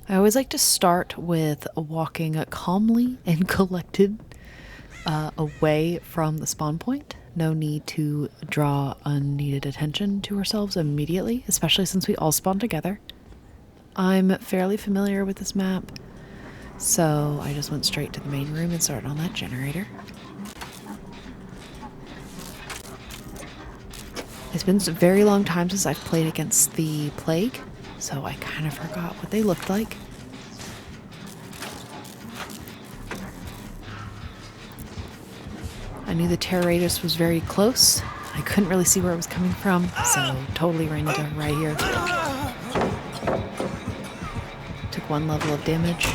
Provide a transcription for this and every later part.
I always like to start with walking calmly and collected away from the spawn point. No need to draw unneeded attention to ourselves immediately, especially since we all spawn together. I'm fairly familiar with this map, so I just went straight to the main room and started on that generator. It's been a very long time since I've played against the plague, so I kind of forgot what they looked like. I knew the terror radius was very close. I couldn't really see where it was coming from, so totally ran into it right here. Took 1 level of damage.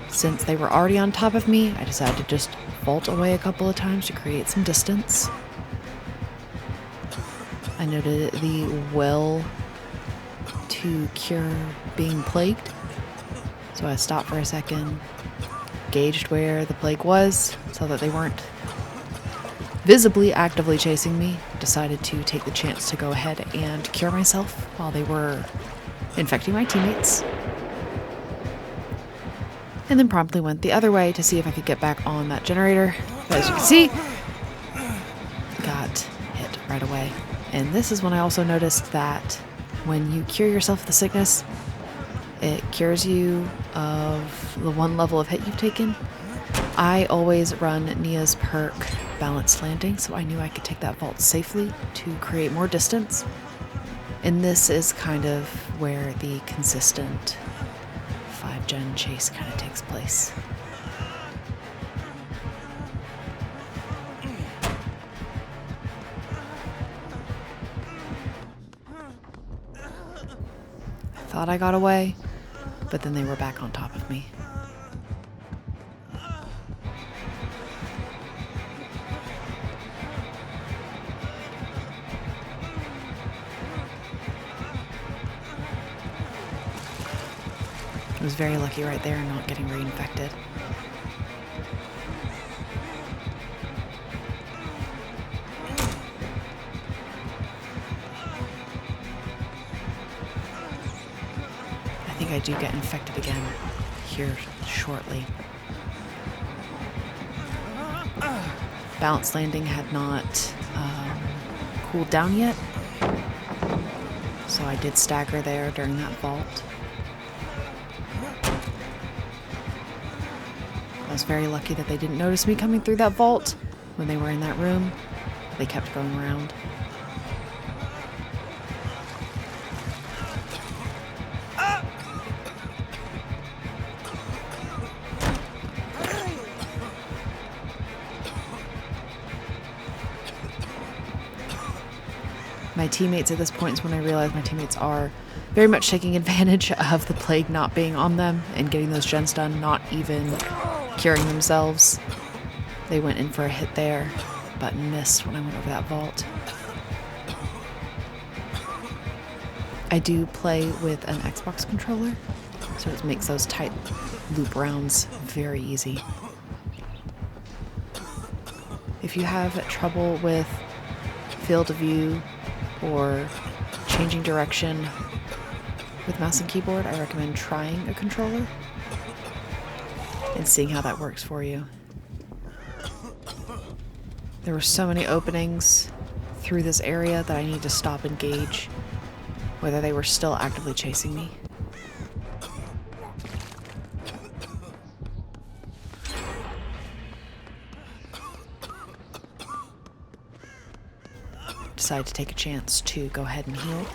Since they were already on top of me, I decided to just vault away a couple of times to create some distance. I noted the well to cure being plagued, so I stopped for a second, gauged where the plague was so that they weren't visibly actively chasing me, decided to take the chance to go ahead and cure myself while they were infecting my teammates, and then promptly went the other way to see if I could get back on that generator. But as you can see, got hit right away. And this is when I also noticed that when you cure yourself of the sickness, it cures you of the 1 level of hit you've taken. I always run Nia's perk Balanced Landing, so I knew I could take that vault safely to create more distance. And this is kind of where the consistent 5-gen chase kind of takes place. I thought I got away, but then they were back on top of me. I was very lucky right there not getting reinfected. I think I do get infected again here shortly. Balanced Landing had not cooled down yet, so I did stagger there during that vault. I was very lucky that they didn't notice me coming through that vault when they were in that room. They kept going around. My teammates at this point is when I realized my teammates are very much taking advantage of the plague not being on them and getting those gens done, not even curing themselves. They went in for a hit there, but missed when I went over that vault. I do play with an Xbox controller, so it makes those tight loop rounds very easy. If you have trouble with field of view or changing direction with mouse and keyboard, I recommend trying a controller and seeing how that works for you. There were so many openings through this area that I need to stop and gauge whether they were still actively chasing me. Decided to take a chance to go ahead and heal,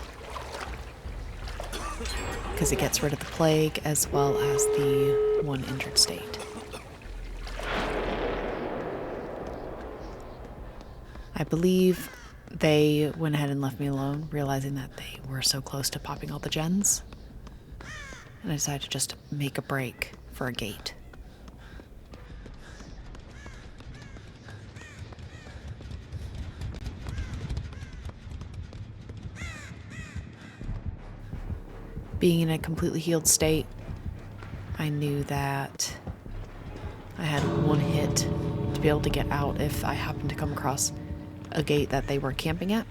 because it gets rid of the plague as well as the 1 injured state. I believe they went ahead and left me alone, realizing that they were so close to popping all the gens, and I decided to just make a break for a gate. Being in a completely healed state, I knew that I had 1 hit to be able to get out if I happened to come across a gate that they were camping at.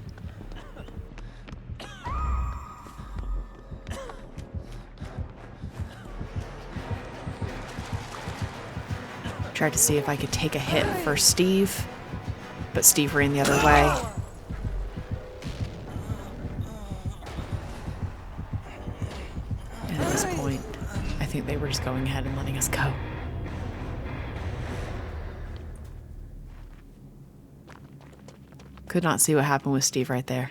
Tried to see if I could take a hit for Steve, but Steve ran the other way. And at this point, I think they were just going ahead and letting us go. Could not see what happened with Steve right there.